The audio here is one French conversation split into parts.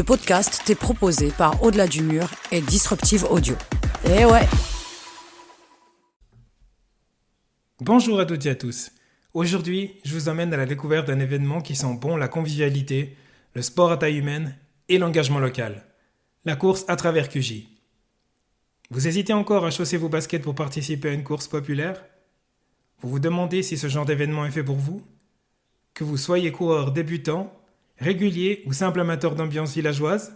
Ce podcast t'est proposé par Au-delà du mur et Disruptive Audio. Eh ouais! Bonjour à toutes et à tous. Aujourd'hui, je vous emmène à la découverte d'un événement qui sent bon la convivialité, le sport à taille humaine et l'engagement local. La course à travers QJ. Vous hésitez encore à chausser vos baskets pour participer à une course populaire? Vous vous demandez si ce genre d'événement est fait pour vous? Que vous soyez coureur débutant, régulier ou simple amateur d'ambiance villageoise?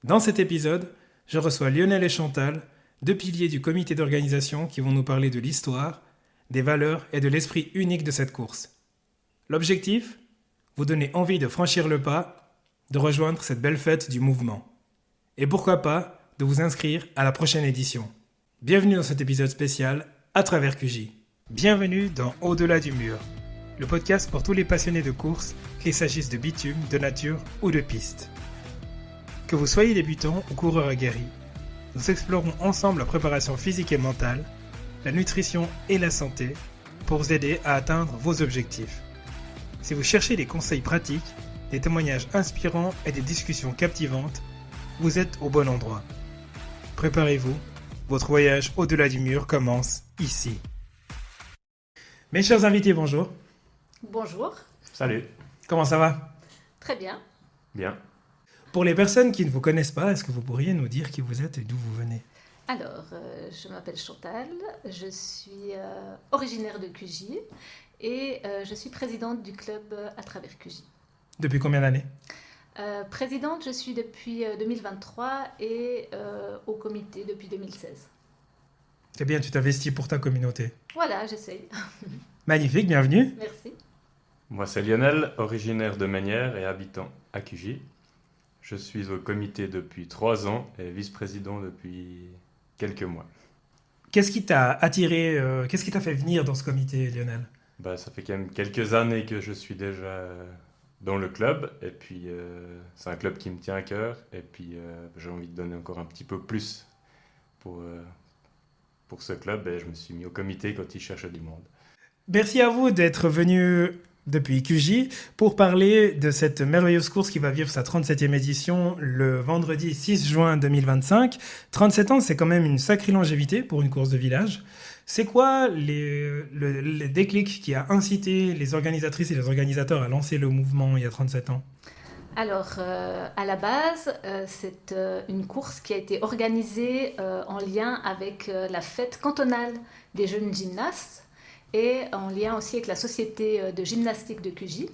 Dans cet épisode, je reçois Lionel et Chantal, deux piliers du comité d'organisation qui vont nous parler de l'histoire, des valeurs et de l'esprit unique de cette course. L'objectif? Vous donner envie de franchir le pas, de rejoindre cette belle fête du mouvement. Et pourquoi pas de vous inscrire à la prochaine édition. Bienvenue dans cet épisode spécial à travers QJ. Bienvenue dans Au-delà du mur, le podcast pour tous les passionnés de course, qu'il s'agisse de bitume, de nature ou de piste. Que vous soyez débutant ou coureur aguerri, nous explorons ensemble la préparation physique et mentale, la nutrition et la santé pour vous aider à atteindre vos objectifs. Si vous cherchez des conseils pratiques, des témoignages inspirants et des discussions captivantes, vous êtes au bon endroit. Préparez-vous, votre voyage au-delà du mur commence ici. Mes chers invités, bonjour. Bonjour. Salut. Comment ça va? Très bien. Bien. Pour les personnes qui ne vous connaissent pas, est-ce que vous pourriez nous dire qui vous êtes et d'où vous venez? Alors, je m'appelle Chantal, je suis originaire de QJ et je suis présidente du club à travers QJ. Depuis combien d'années? Présidente, je suis depuis 2023 et au comité depuis 2016. C'est bien, tu t'investis pour ta communauté. Voilà, j'essaye. Magnifique, bienvenue. Merci. Moi, c'est Lionel, originaire de Mesnières et habitant à QJ. Je suis au comité depuis 3 ans et vice-président depuis quelques mois. Qu'est-ce qui t'a attiré, qu'est-ce qui t'a fait venir dans ce comité, Lionel? Ça fait quand même quelques années que je suis déjà dans le club. Et puis, c'est un club qui me tient à cœur. Et puis, j'ai envie de donner encore un petit peu plus pour ce club. Et je me suis mis au comité quand il cherchait du monde. Merci à vous d'être venu depuis QJ pour parler de cette merveilleuse course qui va vivre sa 37e édition le vendredi 6 juin 2025. 37 ans, c'est quand même une sacrée longévité pour une course de village. C'est quoi le déclic qui a incité les organisatrices et les organisateurs à lancer le mouvement il y a 37 ans? Alors, à la base, c'est une course qui a été organisée en lien avec la fête cantonale des jeunes gymnastes et en lien aussi avec la société de gymnastique de QJ.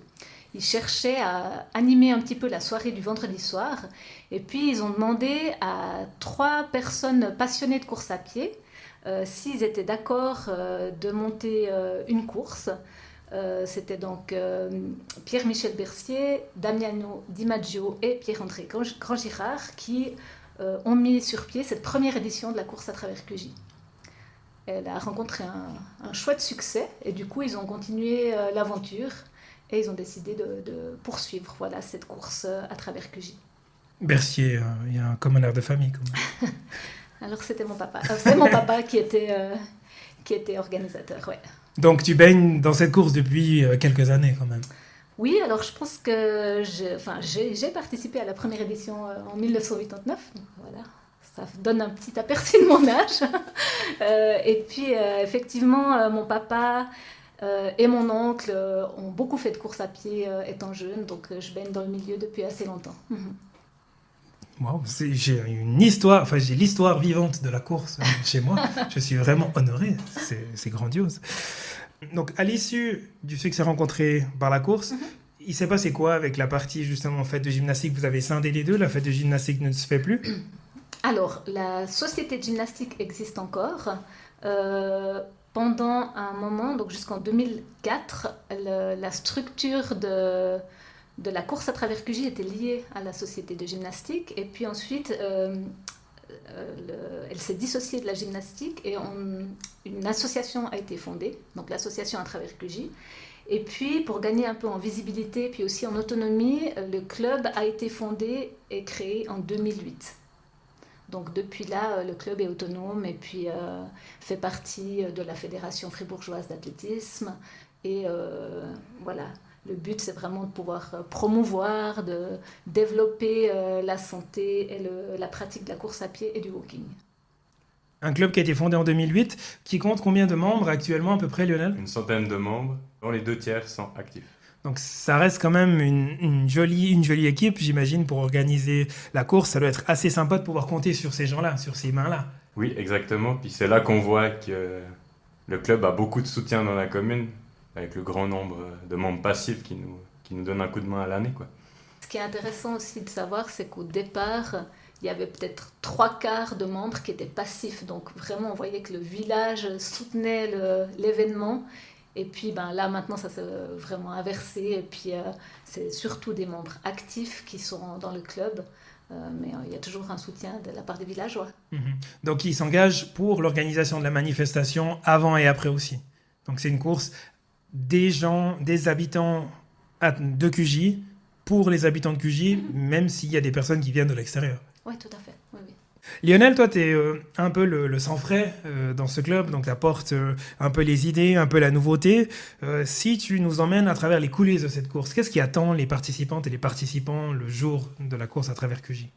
Ils cherchaient à animer un petit peu la soirée du vendredi soir et puis ils ont demandé à 3 personnes passionnées de course à pied s'ils étaient d'accord de monter une course. C'était donc Pierre-Michel Bercier, Damiano Di Maggio et Pierre-André Grand-Girard qui ont mis sur pied cette première édition de la course à travers QJ. Elle a rencontré un chouette succès et du coup ils ont continué l'aventure et ils ont décidé de poursuivre cette course à travers QJ. Bercier, il y a un commun air de famille quand même. Alors c'était mon papa. C'est mon papa qui était organisateur, ouais. Donc tu baignes dans cette course depuis quelques années quand même. Oui, alors je pense que j'ai participé à la première édition en 1989. Donc voilà, ça donne un petit aperçu de mon âge. Et puis effectivement, mon papa et mon oncle ont beaucoup fait de course à pied étant jeune, donc je baigne dans le milieu depuis assez longtemps. Wow, j'ai une histoire, j'ai l'histoire vivante de la course chez moi. Je suis vraiment honoré, c'est grandiose. Donc, à l'issue du succès rencontré par la course, il s'est passé quoi avec la partie justement fête de gymnastique? Vous avez scindé les deux, la fête de gymnastique ne se fait plus? Alors, la société de gymnastique existe encore. Pendant un moment, donc jusqu'en 2004, la structure de la course à travers QJ était liée à la société de gymnastique et puis ensuite elle s'est dissociée de la gymnastique et une association a été fondée, donc l'association à travers QJ. Et puis pour gagner un peu en visibilité puis aussi en autonomie, le club a été fondé et créé en 2008. Donc depuis là, le club est autonome et puis fait partie de la Fédération fribourgeoise d'athlétisme et voilà. le but, c'est vraiment de pouvoir promouvoir, de développer la santé et la pratique de la course à pied et du walking. Un club qui a été fondé en 2008, qui compte combien de membres actuellement à peu près, Lionel? Une centaine de membres, dont les 2/3 sont actifs. Donc ça reste quand même une jolie équipe, j'imagine, pour organiser la course. Ça doit être assez sympa de pouvoir compter sur ces gens-là, sur ces mains-là. Oui, exactement. Puis c'est là qu'on voit que le club a beaucoup de soutien dans la commune, avec le grand nombre de membres passifs qui nous donnent un coup de main à l'année, quoi. Ce qui est intéressant aussi de savoir, c'est qu'au départ, il y avait peut-être 3/4 de membres qui étaient passifs. Donc vraiment, on voyait que le village soutenait l'événement. Et puis là, maintenant, ça s'est vraiment inversé. Et puis, c'est surtout des membres actifs qui sont dans le club. Mais il y a toujours un soutien de la part des villageois. Donc ils s'engagent pour l'organisation de la manifestation avant et après aussi. Donc c'est une course des habitants de QJ pour les habitants de QJ, même s'il y a des personnes qui viennent de l'extérieur. Oui, tout à fait. Oui, oui. Lionel, toi, tu es un peu le sang frais dans ce club, donc tu apportes un peu les idées, un peu la nouveauté. Si tu nous emmènes à travers les coulisses de cette course, qu'est-ce qui attend les participantes et les participants le jour de la course à travers QJ?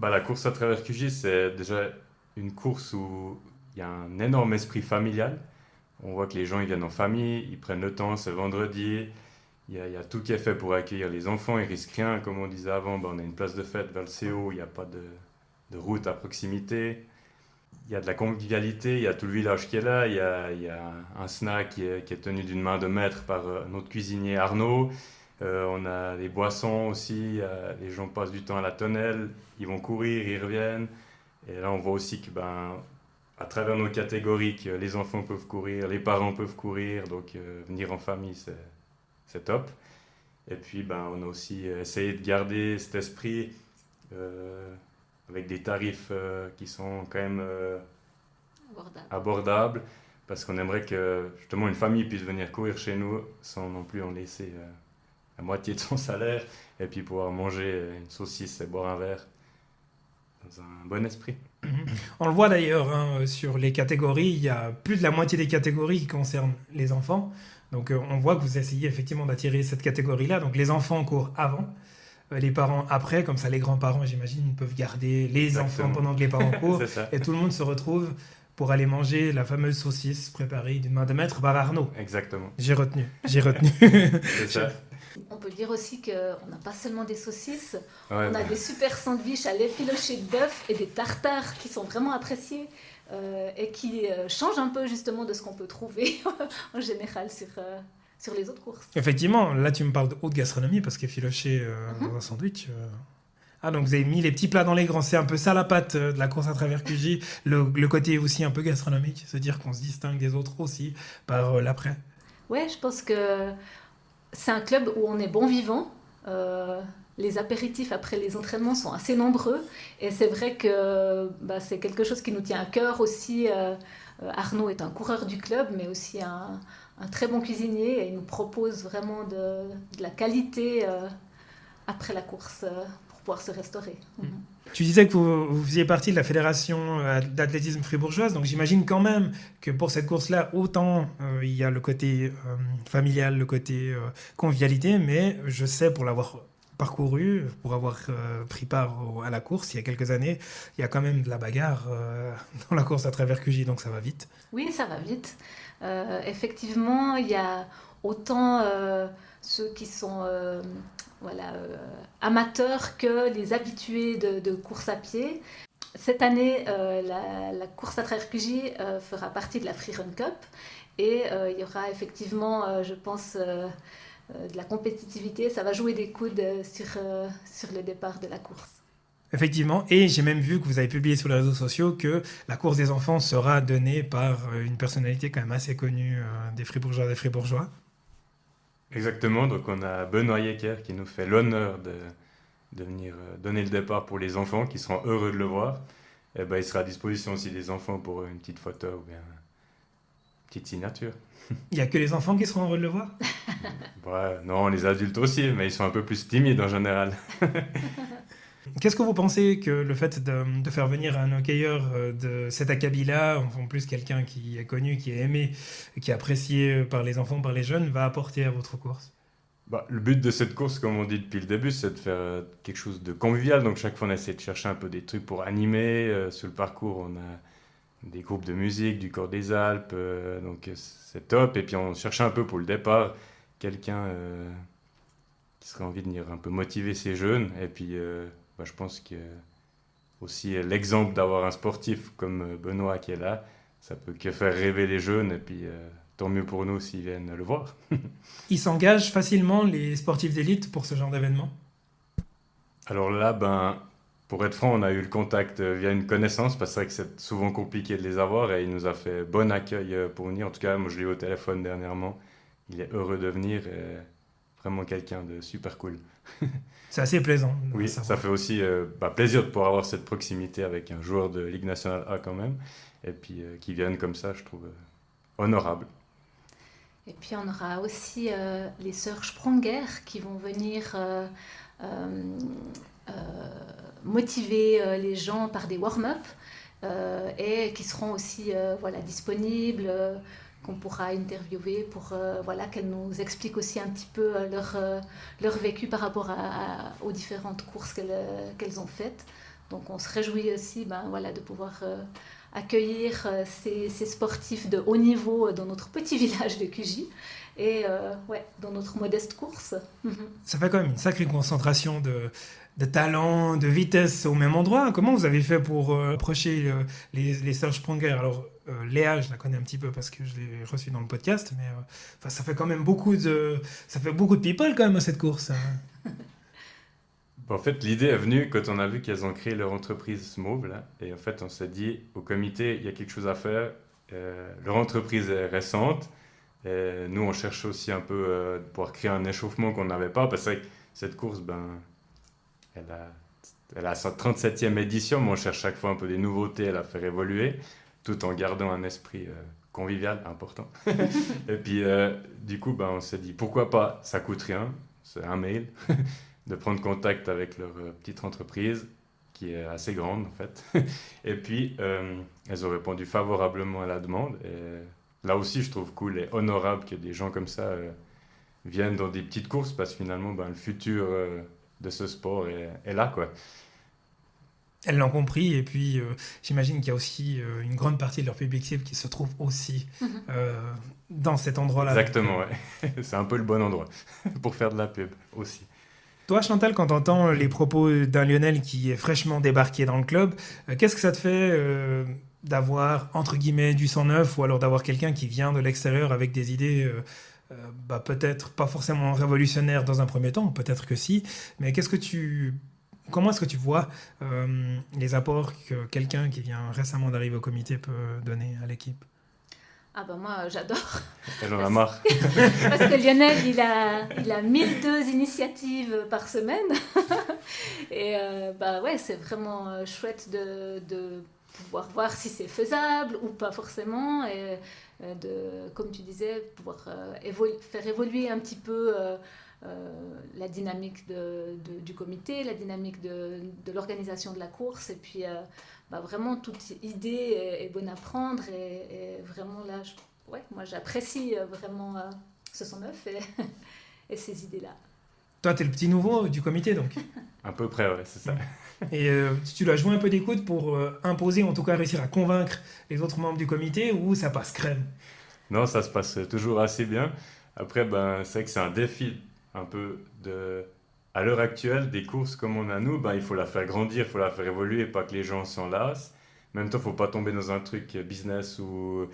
La course à travers QJ, c'est déjà une course où il y a un énorme esprit familial. On voit que les gens ils viennent en famille, ils prennent le temps, c'est vendredi. Il y a tout qui est fait pour accueillir les enfants, ils risquent rien. Comme on disait avant, on a une place de fête vers le CO, il n'y a pas de route à proximité. Il y a de la convivialité, il y a tout le village qui est là, il y a un snack qui est tenu d'une main de maître par notre cuisinier Arnaud. On a les boissons aussi, les gens passent du temps à la tonnelle, ils vont courir, ils reviennent. Et là on voit aussi que à travers nos catégories, que les enfants peuvent courir, les parents peuvent courir, donc venir en famille c'est top. Et puis on a aussi essayé de garder cet esprit avec des tarifs qui sont quand même abordables, parce qu'on aimerait que justement une famille puisse venir courir chez nous sans non plus en laisser la moitié de son salaire, et puis pouvoir manger une saucisse et boire un verre dans un bon esprit. On le voit d'ailleurs sur les catégories, il y a plus de la moitié des catégories qui concernent les enfants. Donc on voit que vous essayez effectivement d'attirer cette catégorie-là. Donc les enfants courent avant, les parents après, comme ça les grands-parents, j'imagine, peuvent garder les Exactement. enfants pendant que les parents courent. C'est ça. Et tout le monde se retrouve pour aller manger la fameuse saucisse préparée d'une main de maître par Arnaud. Exactement. J'ai retenu. C'est ça. On peut dire aussi qu'on n'a pas seulement des saucisses, Ouais, on a des super sandwichs à l'effiloché de bœuf et des tartares qui sont vraiment appréciés et qui changent un peu justement de ce qu'on peut trouver en général sur les autres courses. Effectivement, là tu me parles de haute gastronomie parce qu'effiloché dans un sandwich... Ah, donc vous avez mis les petits plats dans les grands, c'est un peu ça la patte de la course à travers QJ, le côté aussi un peu gastronomique, se dire qu'on se distingue des autres aussi par l'après. Ouais, je pense que c'est un club où on est bon vivant. Les apéritifs après les entraînements sont assez nombreux et c'est vrai que c'est quelque chose qui nous tient à cœur aussi. Arnaud est un coureur du club mais aussi un très bon cuisinier et il nous propose vraiment de la qualité après la course pour pouvoir se restaurer. Tu disais que vous faisiez partie de la fédération d'athlétisme fribourgeoise, donc j'imagine quand même que pour cette course-là, autant il y a le côté familial, le côté convivialité, mais je sais pour l'avoir parcouru, pour avoir pris part à la course il y a quelques années, il y a quand même de la bagarre dans la course à travers QJ, donc ça va vite. Oui, ça va vite. Effectivement, il y a autant ceux qui sont amateurs que les habitués de course à pied. Cette année, la course à travers QJ fera partie de la Free Run Cup et il y aura effectivement, je pense, de la compétitivité. Ça va jouer des coudes sur le départ de la course. Effectivement, et j'ai même vu que vous avez publié sur les réseaux sociaux que la course des enfants sera donnée par une personnalité quand même assez connue des Fribourgeois et des Fribourgeois. Exactement, donc on a Benoît Yecker qui nous fait l'honneur de venir donner le départ pour les enfants qui seront heureux de le voir. Et il sera à disposition aussi des enfants pour une petite photo ou bien une petite signature. Il n'y a que les enfants qui seront heureux de le voir? Ouais, non, les adultes aussi, mais ils sont un peu plus timides en général. Qu'est-ce que vous pensez que le fait de faire venir un hockeyeur de cet acabit-là, en plus quelqu'un qui est connu, qui est aimé, qui est apprécié par les enfants, par les jeunes, va apporter à votre course? Le but de cette course, comme on dit depuis le début, c'est de faire quelque chose de convivial. Donc chaque fois, on essaie de chercher un peu des trucs pour animer. Sur le parcours, on a des groupes de musique du Corps des Alpes. Donc c'est top. Et puis on cherchait un peu pour le départ quelqu'un qui serait envie de venir un peu motiver ces jeunes. Et puis je pense que aussi l'exemple d'avoir un sportif comme Benoît qui est là, ça peut que faire rêver les jeunes. Et puis tant mieux pour nous s'ils viennent le voir. Ils s'engagent facilement, les sportifs d'élite, pour ce genre d'événement? Alors là, pour être franc, on a eu le contact via une connaissance, parce que c'est vrai que c'est souvent compliqué de les avoir, et il nous a fait bon accueil pour venir. En tout cas, moi je l'ai eu au téléphone dernièrement. Il est heureux de venir, et vraiment quelqu'un de super cool. C'est assez plaisant. Oui, ça fait aussi plaisir de pouvoir avoir cette proximité avec un joueur de Ligue nationale A quand même, et puis qui viennent comme ça, je trouve honorable. Et puis on aura aussi les sœurs Spronger qui vont venir motiver les gens par des warm-up et qui seront aussi disponibles, qu'on pourra interviewer pour qu'elles nous expliquent aussi un petit peu leur vécu par rapport aux différentes courses qu'elles ont faites. Donc on se réjouit aussi de pouvoir accueillir ces sportifs de haut niveau dans notre petit village de Cugy et dans notre modeste course. Ça fait quand même une sacrée concentration de talent, de vitesse au même endroit. Comment vous avez fait pour approcher les sœurs Spronger? Alors, Léa, je la connais un petit peu parce que je l'ai reçue dans le podcast, mais ça fait quand même beaucoup de people quand même à cette course. En fait, l'idée est venue quand on a vu qu'elles ont créé leur entreprise Smove, là, et en fait, on s'est dit, au comité, il y a quelque chose à faire. Leur entreprise est récente, et nous, on cherche aussi un peu de pouvoir créer un échauffement qu'on n'avait pas, parce que c'est vrai que cette course, elle a sa 37e édition, mais on cherche chaque fois un peu des nouveautés à la faire évoluer, tout en gardant un esprit convivial important. Et puis, du coup, on s'est dit, pourquoi pas, ça coûte rien, c'est un mail. De prendre contact avec leur petite entreprise, qui est assez grande en fait. Et puis, elles ont répondu favorablement à la demande. Et là aussi, je trouve cool et honorable que des gens comme ça viennent dans des petites courses, parce que finalement, le futur de ce sport est là, quoi. Elles l'ont compris, et puis j'imagine qu'il y a aussi une grande partie de leur public cible qui se trouve aussi dans cet endroit-là. Exactement, ouais. C'est un peu le bon endroit pour faire de la pub aussi. Toi, Chantal, quand tu entends les propos d'un Lionel qui est fraîchement débarqué dans le club, qu'est-ce que ça te fait d'avoir, entre guillemets, du sang neuf, ou alors d'avoir quelqu'un qui vient de l'extérieur avec des idées peut-être pas forcément révolutionnaires dans un premier temps, peut-être que si, mais comment est-ce que tu vois les apports que quelqu'un qui vient récemment d'arriver au comité peut donner à l'équipe? Moi, j'adore. Elle en a marre. Parce que Lionel, il a 1002 initiatives par semaine. Et c'est vraiment chouette de pouvoir voir si c'est faisable ou pas forcément. Et comme tu disais, pouvoir faire évoluer un petit peu la dynamique du comité, la dynamique de l'organisation de la course. Et puis... vraiment toute idée est bonne à prendre et vraiment là, moi j'apprécie vraiment ce 109 et ces idées-là. Toi, t'es le petit nouveau du comité, donc. À peu près, ouais, c'est ça. Et tu dois jouer un peu des coudes pour imposer, en tout cas réussir à convaincre les autres membres du comité, ou ça passe crème? Non, ça se passe toujours assez bien. Après, c'est vrai que c'est un défi un peu à l'heure actuelle, des courses comme on a nous, il faut la faire grandir, il faut la faire évoluer, pas que les gens s'en lassent. En même temps, il ne faut pas tomber dans un truc business où...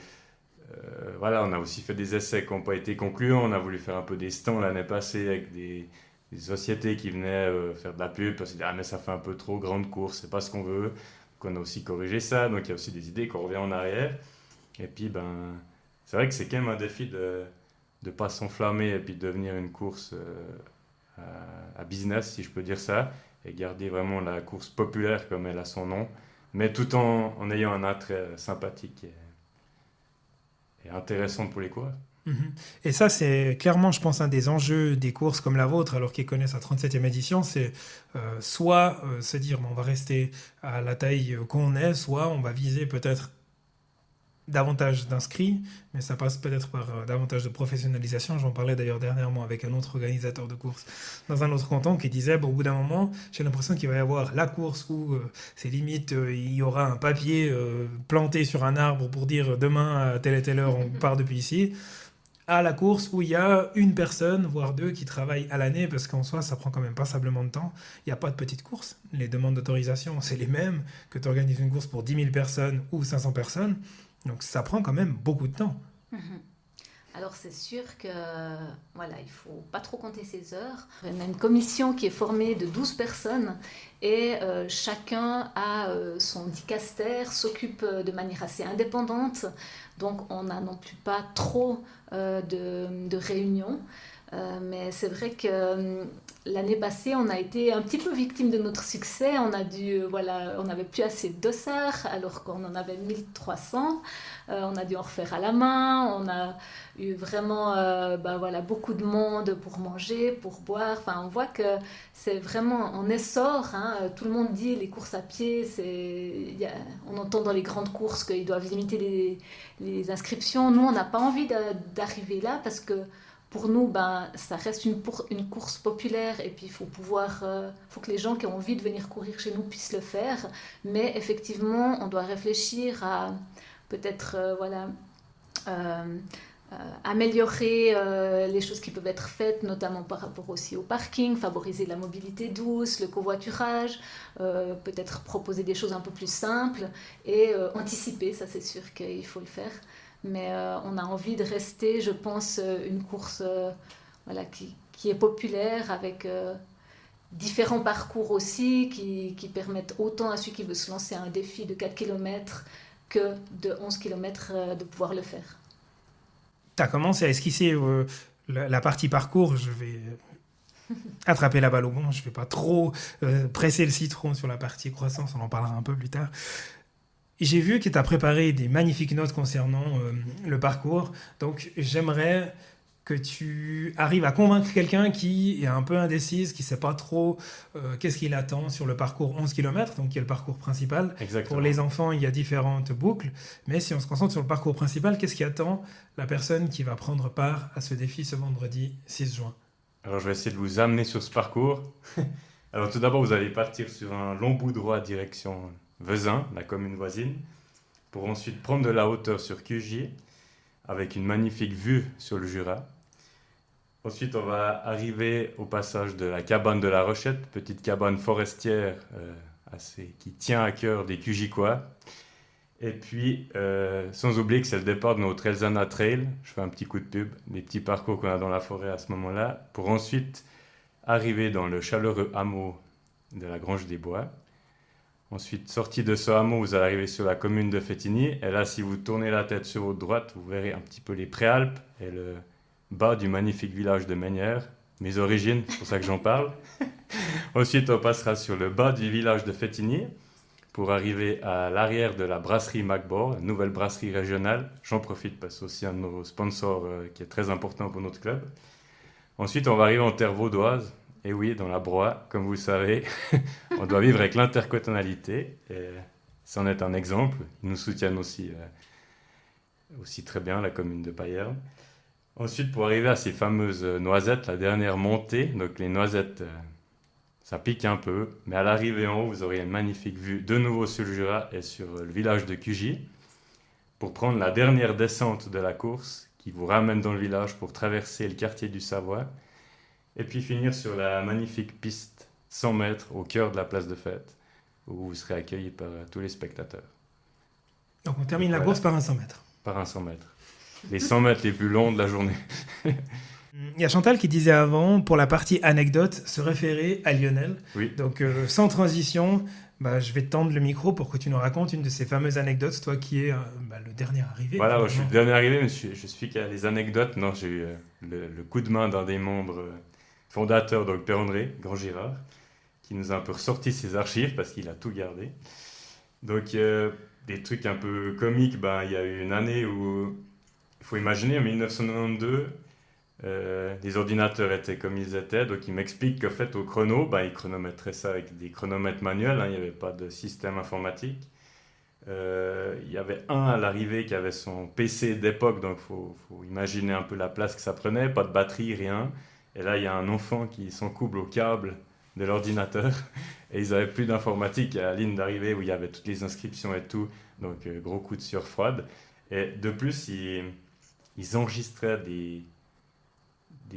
on a aussi fait des essais qui n'ont pas été concluants. On a voulu faire un peu des stands l'année passée avec des sociétés qui venaient faire de la pub, parce qu'ils disaient « Ah, mais ça fait un peu trop grande course, c'est pas ce qu'on veut ». Donc on a aussi corrigé ça, donc il y a aussi des idées qu'on revient en arrière. Et puis, c'est vrai que c'est quand même un défi de ne pas s'enflammer et puis de devenir une course... à business, si je peux dire ça, et garder vraiment la course populaire comme elle a son nom, mais tout en ayant un attrait sympathique et intéressant pour les coureurs. Mhm. Et ça, c'est clairement, je pense, un des enjeux des courses comme la vôtre, alors qu'ils connaissent la 37e édition, c'est soit se dire, bon, on va rester à la taille qu'on est, soit on va viser peut-être davantage d'inscrits, mais ça passe peut-être par davantage de professionnalisation. J'en parlais d'ailleurs dernièrement avec un autre organisateur de courses dans un autre canton qui disait, bon, au bout d'un moment, j'ai l'impression qu'il va y avoir la course où c'est limite, il y aura un papier planté sur un arbre pour dire demain à telle et telle heure on part depuis ici, à la course où il y a une personne, voire deux, qui travaillent à l'année, parce qu'en soi, ça prend quand même passablement de temps. Il n'y a pas de petite course. Les demandes d'autorisation, c'est les mêmes que tu organises une course pour 10 000 personnes ou 500 personnes. Donc ça prend quand même beaucoup de temps. Alors c'est sûr que voilà, il faut pas trop compter ses heures. On a une commission qui est formée de 12 personnes et chacun a son dicaster, s'occupe de manière assez indépendante. Donc on n'a non plus pas trop de réunions. Mais c'est vrai que l'année passée, on a été un petit peu victime de notre succès. On n'avait plus assez de dossards alors qu'on en avait 1300. On a dû en refaire à la main. On a eu vraiment beaucoup de monde pour manger, pour boire. Enfin, on voit que c'est vraiment en essor. Tout le monde dit les courses à pied. On entend dans les grandes courses qu'ils doivent limiter les inscriptions. Nous, on n'a pas envie d'arriver là parce que pour nous, ça reste une course populaire et puis il faut que les gens qui ont envie de venir courir chez nous puissent le faire. Mais effectivement, on doit réfléchir à peut-être améliorer les choses qui peuvent être faites, notamment par rapport aussi au parking, favoriser la mobilité douce, le covoiturage, peut-être proposer des choses un peu plus simples et anticiper, ça c'est sûr qu'il faut le faire. Mais on a envie de rester, je pense, une course qui est populaire avec différents parcours aussi qui permettent autant à celui qui veut se lancer à un défi de 4 km que de 11 km de pouvoir le faire. Tu as commencé à esquisser la partie parcours. Je vais attraper la balle au bon. Je ne vais pas trop presser le citron sur la partie croissance. On en parlera un peu plus tard. J'ai vu que tu as préparé des magnifiques notes concernant le parcours. Donc, j'aimerais que tu arrives à convaincre quelqu'un qui est un peu indécise, qui ne sait pas trop qu'est-ce qu'il attend sur le parcours 11 km, donc qui est le parcours principal. Exactement. Pour les enfants, il y a différentes boucles. Mais si on se concentre sur le parcours principal, qu'est-ce qui attend la personne qui va prendre part à ce défi ce vendredi 6 juin ? Alors, je vais essayer de vous amener sur ce parcours. Alors, tout d'abord, vous allez partir sur un long bout droit direction Vezin, la commune voisine, pour ensuite prendre de la hauteur sur Cugy, avec une magnifique vue sur le Jura. Ensuite, on va arriver au passage de la cabane de la Rochette, petite cabane forestière qui tient à cœur des Cugicois. Et puis, sans oublier que c'est le départ de notre Elzana Trail. Je fais un petit coup de pub, des petits parcours qu'on a dans la forêt à ce moment-là, pour ensuite arriver dans le chaleureux hameau de la Grange des Bois. Ensuite, sorti de ce hameau, vous allez arriver sur la commune de Fétigny. Et là, si vous tournez la tête sur votre droite, vous verrez un petit peu les Préalpes et le bas du magnifique village de Ménières. Mes origines, c'est pour ça que j'en parle. Ensuite, on passera sur le bas du village de Fétigny pour arriver à l'arrière de la brasserie Macbor, une nouvelle brasserie régionale. J'en profite parce que c'est aussi un de nos sponsors qui est très important pour notre club. Ensuite, on va arriver en terre vaudoise. Et oui, dans la Broye, comme vous le savez, on doit vivre avec l'intercommunalité. Et c'en est un exemple. Ils nous soutiennent aussi très bien, la commune de Payerne. Ensuite, pour arriver à ces fameuses noisettes, la dernière montée, donc les noisettes, ça pique un peu, mais à l'arrivée en haut, vous aurez une magnifique vue de nouveau sur le Jura et sur le village de Cugy, pour prendre la dernière descente de la course qui vous ramène dans le village pour traverser le quartier du Savoie. Et puis finir sur la magnifique piste 100 mètres au cœur de la place de fête, où vous serez accueillis par tous les spectateurs. Donc on termine la course par un 100 mètres. Par un 100 mètres. Les 100 mètres les plus longs de la journée. Il y a Chantal qui disait avant, pour la partie anecdote, se référer à Lionel. Oui. Donc sans transition, je vais te tendre le micro pour que tu nous racontes une de ces fameuses anecdotes, toi qui es le dernier arrivé. Voilà, je suis le dernier arrivé, mais je suis qu'à les anecdotes. Non, j'ai eu le coup de main d'un des membres fondateur, donc Père-André Grand-Girard, qui nous a un peu ressorti ses archives parce qu'il a tout gardé. Donc, des trucs un peu comiques, il y a eu une année où il faut imaginer, en 1992, les ordinateurs étaient comme ils étaient, donc il m'explique qu'en fait, au chrono, il chronométrait ça avec des chronomètres manuels, il n'y avait pas de système informatique. Il y avait un à l'arrivée qui avait son PC d'époque, donc faut imaginer un peu la place que ça prenait, pas de batterie, rien. Et là, il y a un enfant qui s'encouble au câble de l'ordinateur, et ils n'avaient plus d'informatique à la ligne d'arrivée où il y avait toutes les inscriptions et tout, donc gros coup de sueur froide. Et de plus, ils enregistraient des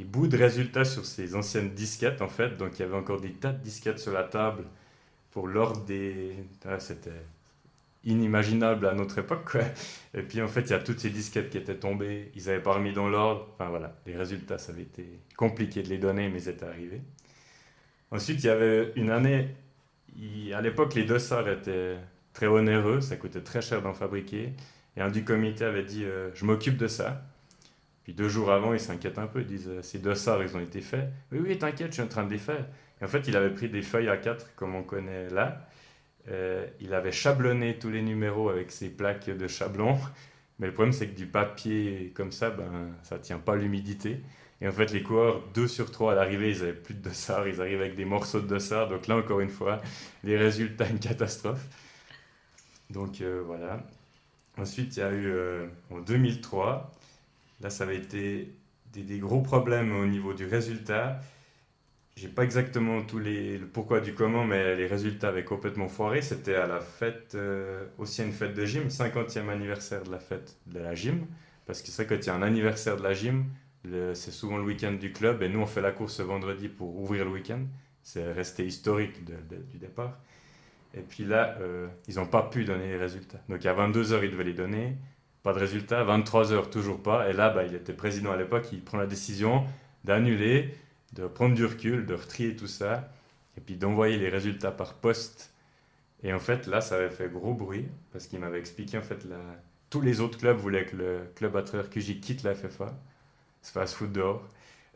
bouts de résultats sur ces anciennes disquettes, en fait, donc il y avait encore des tas de disquettes sur la table pour l'ordre des... c'était inimaginable à notre époque, quoi. Et puis en fait, il y a toutes ces disquettes qui étaient tombées, ils n'avaient pas remis dans l'ordre, enfin voilà, les résultats, ça avait été compliqué de les donner, mais ils étaient arrivés. Ensuite, il y avait une année, à l'époque, les dossards étaient très onéreux, ça coûtait très cher d'en fabriquer, et un du comité avait dit je m'occupe de ça. Puis 2 jours avant, ils s'inquiètent un peu, ils disent ces dossards, ils ont été faits. Oui, oui, t'inquiète, je suis en train de les faire. Et en fait, il avait pris des feuilles A4, comme on connaît là. Il avait chablonné tous les numéros avec ses plaques de chablon. Mais le problème, c'est que du papier comme ça, ça ne tient pas l'humidité. Et en fait, les coureurs, 2 sur 3 à l'arrivée, ils n'avaient plus de dossard. Ils arrivaient avec des morceaux de dossard. Donc là, encore une fois, les résultats, une catastrophe. Donc voilà. Ensuite, il y a eu en 2003, là, ça avait été des gros problèmes au niveau du résultat. J'ai pas exactement le pourquoi du comment, mais les résultats avaient complètement foiré. C'était à la fête, aussi une fête de gym, 50e anniversaire de la fête de la gym. Parce que c'est vrai, quand il y a un anniversaire de la gym, c'est souvent le week-end du club. Et nous, on fait la course ce vendredi pour ouvrir le week-end. C'est resté historique du départ. Et puis là, ils n'ont pas pu donner les résultats. Donc à 22h, ils devaient les donner. Pas de résultats. 23h, toujours pas. Et là, il était président à l'époque. Il prend la décision d'annuler, de prendre du recul, de retrier tout ça, et puis d'envoyer les résultats par poste. Et en fait, là, ça avait fait gros bruit, parce qu'il m'avait expliqué, en fait, tous les autres clubs voulaient que le club à travers QJ quitte la FFA, se fasse foutre dehors.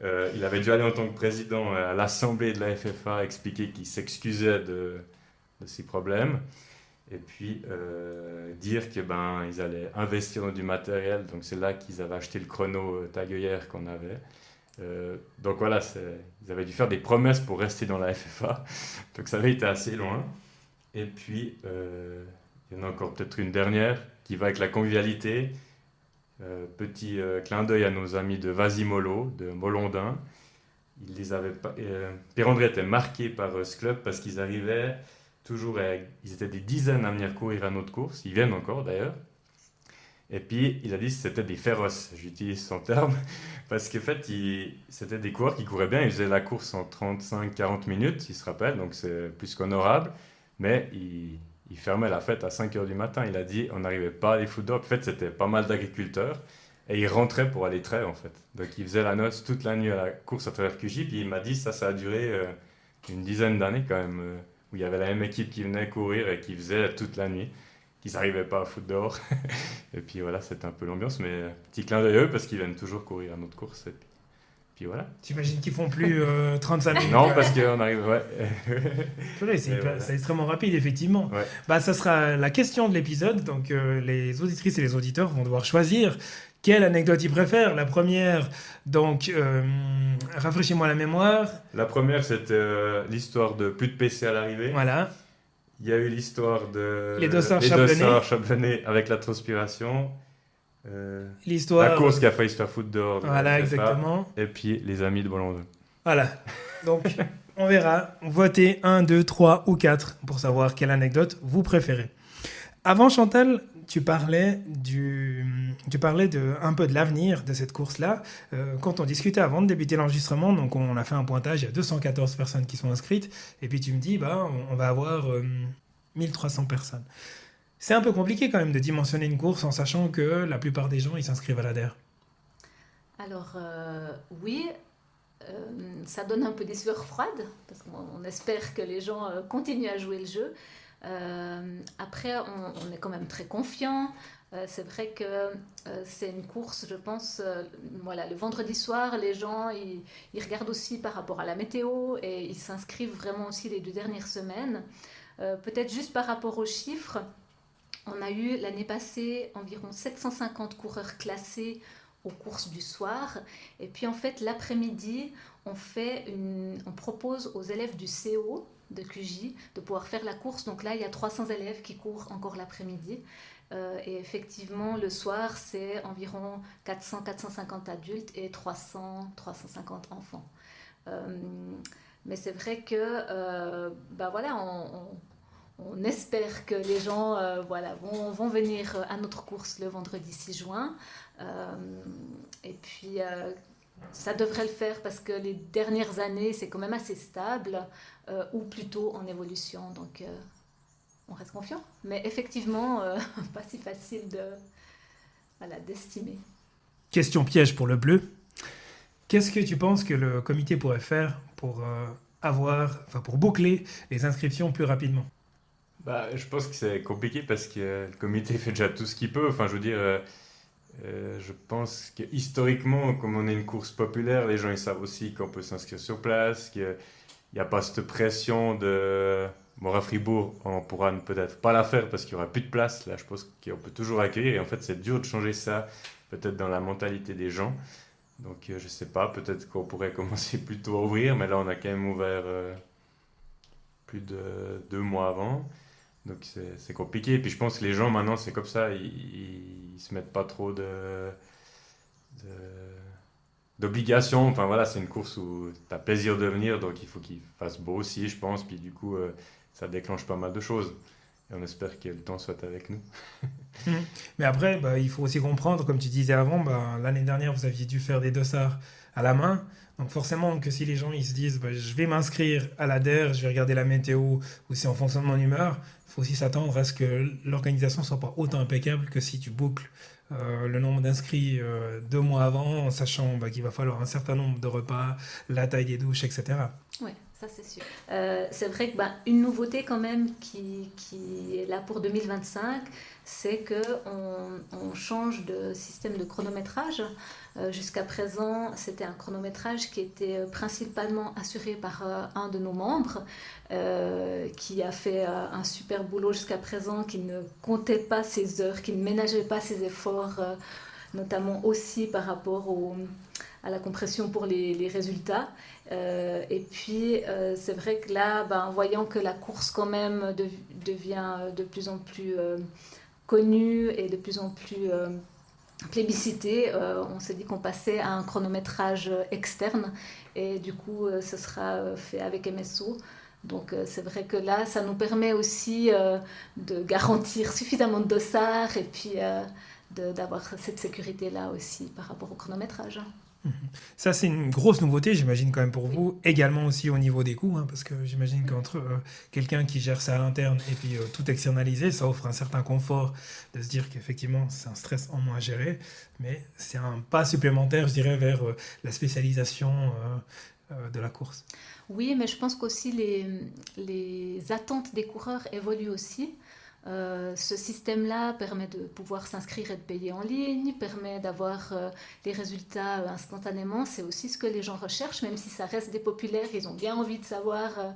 Il avait dû aller en tant que président à l'assemblée de la FFA, expliquer qu'il s'excusait de ses problèmes, et puis dire que ils allaient investir dans du matériel. Donc c'est là qu'ils avaient acheté le chrono Tagueillère qu'on avait. Donc voilà, ils avaient dû faire des promesses pour rester dans la FFA, donc ça avait été assez loin. Et puis il y en a encore peut-être une dernière qui va avec la convivialité. Petit clin d'œil à nos amis de Vasimolo, de Molondin. Pierre-André était marqué par ce club parce qu'ils arrivaient toujours, ils étaient des dizaines à venir courir à notre course, ils viennent encore d'ailleurs. Et puis il a dit que c'était des féroces, j'utilise son terme, parce qu'en fait c'était des coureurs qui couraient bien, ils faisaient la course en 35-40 minutes, il se rappelle, donc c'est plus qu'honorable, mais ils fermaient la fête à 5h du matin. Il a dit on n'arrivait pas à les foutre dehors. En fait, c'était pas mal d'agriculteurs et ils rentraient pour aller traire en fait. Donc ils faisaient la noce toute la nuit à la course à travers QJ, puis il m'a dit ça a duré une dizaine d'années quand même, où il y avait la même équipe qui venait courir et qui faisait toute la nuit, qu'ils n'arrivaient pas à foutre dehors. Et puis voilà, c'était un peu l'ambiance, mais petit clin d'œil à eux parce qu'ils viennent toujours courir à notre course. Et puis voilà. T'imagines qu'ils font plus 35 minutes? Non, parce qu'on arrive, ouais. C'est extrêmement rapide, effectivement. Ouais. Ça sera la question de l'épisode. Donc, les auditrices et les auditeurs vont devoir choisir quelle anecdote ils préfèrent. La première, donc, rafraîchis-moi la mémoire. La première, c'était l'histoire de plus de PC à l'arrivée. Voilà. Il y a eu l'histoire de Les dossards chablonnés avec la transpiration. L'histoire. La course qui a failli se faire foutre dehors. Voilà, exactement. Et puis les amis de Bolondin. Voilà. Donc, on verra. Votez 1, 2, 3 ou 4 pour savoir quelle anecdote vous préférez. Avant, Chantal, tu parlais un peu de l'avenir de cette course-là. Quand on discutait avant de débuter l'enregistrement, donc on a fait un pointage, il y a 214 personnes qui sont inscrites, et puis tu me dis, on va avoir 1300 personnes. C'est un peu compliqué quand même de dimensionner une course en sachant que la plupart des gens, ils s'inscrivent à l'ADER. Alors, oui, ça donne un peu des sueurs froides, parce qu'on espère que les gens continuent à jouer le jeu. Après, on est quand même très confiant. C'est vrai que c'est une course, je pense, le vendredi soir, les gens, ils regardent aussi par rapport à la météo et ils s'inscrivent vraiment aussi les 2 dernières semaines. Peut-être juste par rapport aux chiffres, on a eu l'année passée environ 750 coureurs classés aux courses du soir. Et puis en fait, l'après-midi, on propose aux élèves du CO de QJ de pouvoir faire la course. Donc là, il y a 300 élèves qui courent encore l'après-midi. Et effectivement, le soir, c'est environ 400-450 adultes et 300-350 enfants. Mais c'est vrai que voilà, on espère que les gens vont venir à notre course le vendredi 6 juin. Et puis, ça devrait le faire parce que les dernières années, c'est quand même assez stable ou plutôt en évolution. Donc, on reste confiant. Mais effectivement, pas si facile d'estimer. Question piège pour le bleu. Qu'est-ce que tu penses que le comité pourrait faire pour pour boucler les inscriptions plus rapidement? Je pense que c'est compliqué parce que le comité fait déjà tout ce qu'il peut. Enfin, je veux dire, je pense que historiquement, comme on est une course populaire, les gens ils savent aussi qu'on peut s'inscrire sur place, qu'il n'y a pas cette pression de... Bon, à Fribourg, on pourra peut-être pas la faire parce qu'il n'y aura plus de place. Là, je pense qu'on peut toujours accueillir. Et en fait, c'est dur de changer ça, peut-être dans la mentalité des gens. Donc, je sais pas, peut-être qu'on pourrait commencer plus tôt à ouvrir, mais là, on a quand même ouvert plus de 2 mois avant. Donc, c'est compliqué. Et puis, je pense que les gens, maintenant, c'est comme ça, ils se mettent pas trop d'obligations. Enfin, voilà, c'est une course où tu as plaisir de venir, donc il faut qu'il fasse beau aussi, je pense. Puis, du coup, ça déclenche pas mal de choses. Et on espère que le temps soit avec nous. Mais après, il faut aussi comprendre, comme tu disais avant, l'année dernière, vous aviez dû faire des dossards à la main. Donc forcément que si les gens ils se disent je vais m'inscrire à la DER, je vais regarder la météo ou c'est en fonction de mon humeur, il faut aussi s'attendre à ce que l'organisation soit pas autant impeccable que si tu boucles le nombre d'inscrits 2 mois avant, en sachant qu'il va falloir un certain nombre de repas, la taille des douches, etc. Oui, ça c'est sûr. C'est vrai que une nouveauté quand même qui est là pour 2025, c'est qu'on change de système de chronométrage. Jusqu'à présent, c'était un chronométrage qui était principalement assuré par un de nos membres, qui a fait un super boulot jusqu'à présent, qui ne comptait pas ses heures, qui ne ménageait pas ses efforts, notamment aussi par rapport à la compression pour les résultats. Et puis, c'est vrai que là, en voyant que la course quand même devient de plus en plus connue et de plus en plus plébiscitée, on s'est dit qu'on passait à un chronométrage externe et du coup, ce sera fait avec MSO. Donc c'est vrai que là, ça nous permet aussi de garantir suffisamment de dossards et puis d'avoir cette sécurité-là aussi par rapport au chronométrage. Ça, c'est une grosse nouveauté, j'imagine, quand même pour vous. Également aussi au niveau des coûts, parce que j'imagine qu'entre quelqu'un qui gère ça à l'interne et puis tout externalisé, ça offre un certain confort de se dire qu'effectivement, c'est un stress en moins à gérer. Mais c'est un pas supplémentaire, je dirais, vers la spécialisation de la course. Oui, mais je pense qu'aussi les attentes des coureurs évoluent aussi. Ce système-là permet de pouvoir s'inscrire et de payer en ligne, permet d'avoir les résultats instantanément. C'est aussi ce que les gens recherchent, même si ça reste des populaires, ils ont bien envie de savoir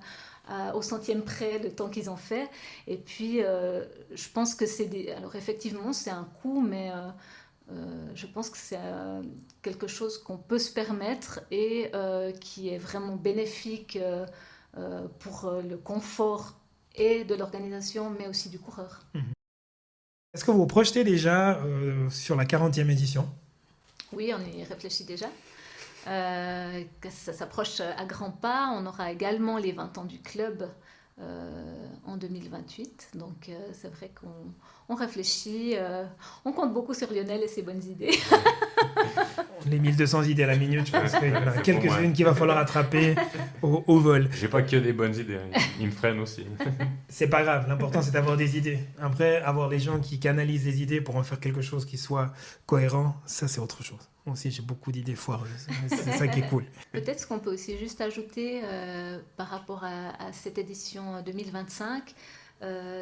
au centième près le temps qu'ils ont fait. Et puis, je pense que alors effectivement, c'est un coût, mais je pense que c'est quelque chose qu'on peut se permettre et qui est vraiment bénéfique pour le confort et de l'organisation, mais aussi du coureur. Est-ce que vous vous projetez déjà sur la 40e édition ? Oui, on y réfléchit déjà. Ça s'approche à grands pas. On aura également les 20 ans du club en 2028. Donc c'est vrai qu'on réfléchit. On compte beaucoup sur Lionel et ses bonnes idées. Les 1200 idées à la minute, je pense qu'il y en a quelques-unes qu'il va falloir attraper au vol. J'ai pas que des bonnes idées, ils me freinent aussi. C'est pas grave, l'important c'est d'avoir des idées. Après, avoir les gens qui canalisent les idées pour en faire quelque chose qui soit cohérent, ça c'est autre chose. Moi aussi j'ai beaucoup d'idées foireuses, c'est ça qui est cool. Peut-être ce qu'on peut aussi juste ajouter par rapport à cette édition 2025,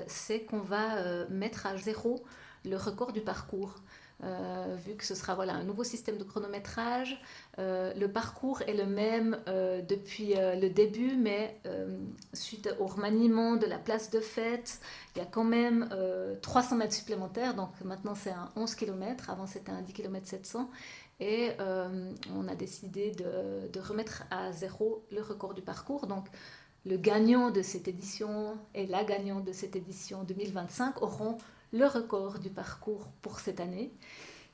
c'est qu'on va mettre à zéro le record du parcours. Vu que ce sera un nouveau système de chronométrage. Le parcours est le même depuis le début, mais suite au remaniement de la place de fête, il y a quand même 300 mètres supplémentaires. Donc maintenant, c'est un 11 km. Avant, c'était un 10 km 700. Et on a décidé de remettre à zéro le record du parcours. Donc, le gagnant de cette édition et la gagnante de cette édition 2025 auront le record du parcours pour cette année,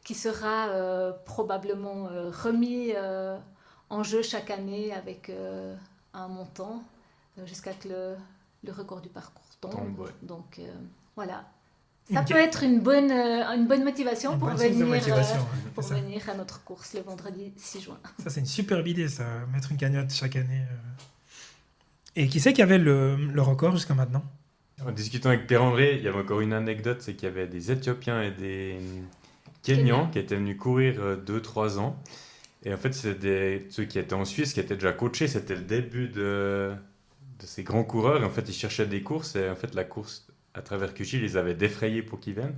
qui sera probablement remis en jeu chaque année avec un montant jusqu'à ce que le record du parcours tombe. Ouais. Donc voilà. Ça peut être une bonne motivation pour venir à notre course le vendredi 6 juin. Ça, c'est une superbe idée, ça, mettre une cagnotte chaque année. Et qui c'est qui avait le record jusqu'à maintenant? En discutant avec Pierre-André, il y avait encore une anecdote, c'est qu'il y avait des Éthiopiens et des Kenyans qui étaient venus courir 2-3 ans. Et en fait, c'est ceux qui étaient en Suisse, qui étaient déjà coachés. C'était le début de ces grands coureurs. Et en fait, ils cherchaient des courses. Et en fait, la course à travers Cugy, ils les avaient défrayés pour qu'ils viennent.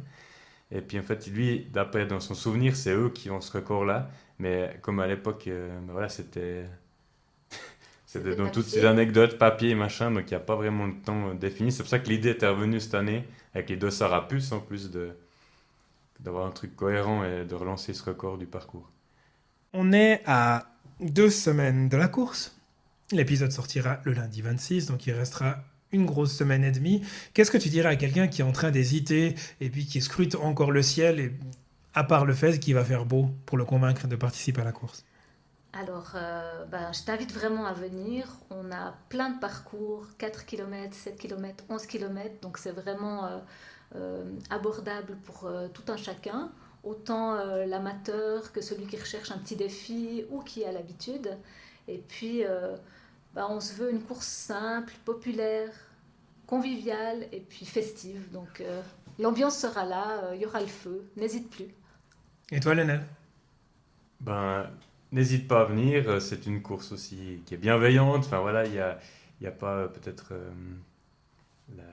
Et puis en fait, lui, d'après dans son souvenir, c'est eux qui ont ce record-là. Mais comme à l'époque, voilà, c'était dans toutes ces anecdotes, papier, machin, donc il n'y a pas vraiment de temps défini. C'est pour ça que l'idée était revenue cette année, avec les dossards à puce, en plus d'avoir un truc cohérent et de relancer ce record du parcours. On est à 2 semaines de la course. L'épisode sortira le lundi 26, donc il restera une grosse semaine et demie. Qu'est-ce que tu dirais à quelqu'un qui est en train d'hésiter et puis qui scrute encore le ciel, et à part le fait qu'il va faire beau, pour le convaincre de participer à la course? Alors, je t'invite vraiment à venir. On a plein de parcours, 4 km, 7 km, 11 km. Donc, c'est vraiment abordable pour tout un chacun. Autant l'amateur que celui qui recherche un petit défi ou qui a l'habitude. Et puis, on se veut une course simple, populaire, conviviale et puis festive. Donc, l'ambiance sera là, il y aura le feu. N'hésite plus. Et toi, Lionel? N'hésite pas à venir, c'est une course aussi qui est bienveillante. Enfin voilà, il y a pas peut-être la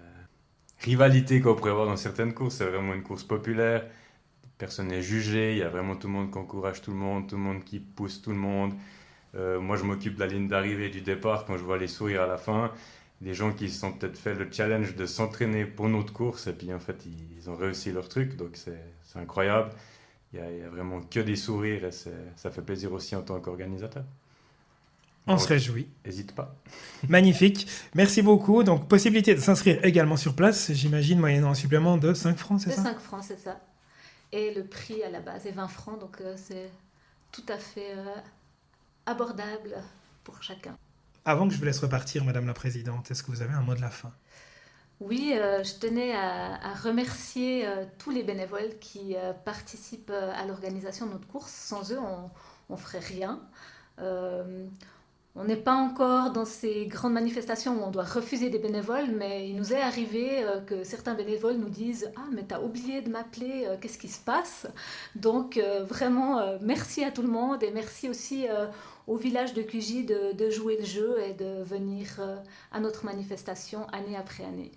rivalité qu'on pourrait avoir dans certaines courses. C'est vraiment une course populaire, personne n'est jugé, il y a vraiment tout le monde qui encourage tout le monde qui pousse tout le monde. Moi je m'occupe de la ligne d'arrivée et du départ quand je vois les sourires à la fin. Des gens qui se sont peut-être fait le challenge de s'entraîner pour notre course et puis en fait ils ont réussi leur truc, donc c'est incroyable. Il y a vraiment que des sourires et ça fait plaisir aussi en tant qu'organisateur. On se réjouit. N'hésite pas. Magnifique. Merci beaucoup. Donc, possibilité de s'inscrire également sur place, j'imagine, moyennant un supplément de 5 francs, c'est ça? De 5 francs, c'est ça. Et le prix à la base est 20 francs, donc c'est tout à fait abordable pour chacun. Avant que je vous laisse repartir, Madame la Présidente, est-ce que vous avez un mot de la fin? Oui, je tenais à remercier tous les bénévoles qui participent à l'organisation de notre course. Sans eux, on ne ferait rien. On n'est pas encore dans ces grandes manifestations où on doit refuser des bénévoles, mais il nous est arrivé que certains bénévoles nous disent « Ah, mais t'as oublié de m'appeler, qu'est-ce qui se passe ?» Donc vraiment, merci à tout le monde et merci aussi au village de Cugy de jouer le jeu et de venir à notre manifestation année après année.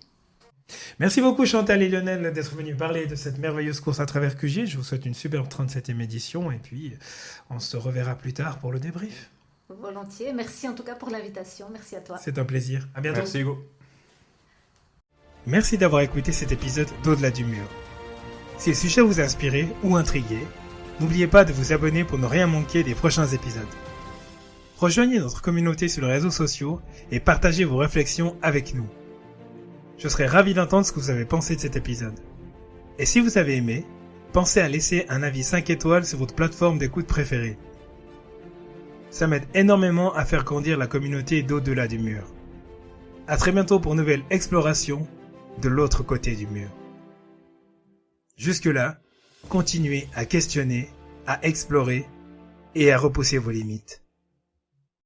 Merci beaucoup Chantal et Lionel d'être venus parler de cette merveilleuse course à travers Cugy. Je vous souhaite une superbe 37e édition et puis on se reverra plus tard pour le débrief. Volontiers. Merci en tout cas pour l'invitation. Merci à toi. C'est un plaisir. À bientôt. Merci Hugo. Merci d'avoir écouté cet épisode d'Au-delà du mur. Si le sujet vous a inspiré ou intrigué, n'oubliez pas de vous abonner pour ne rien manquer des prochains épisodes. Rejoignez notre communauté sur les réseaux sociaux et partagez vos réflexions avec nous. Je serai ravi d'entendre ce que vous avez pensé de cet épisode. Et si vous avez aimé, pensez à laisser un avis 5 étoiles sur votre plateforme d'écoute préférée. Ça m'aide énormément à faire grandir la communauté d'Au-delà du mur. À très bientôt pour une nouvelle exploration de l'autre côté du mur. Jusque-là, continuez à questionner, à explorer et à repousser vos limites.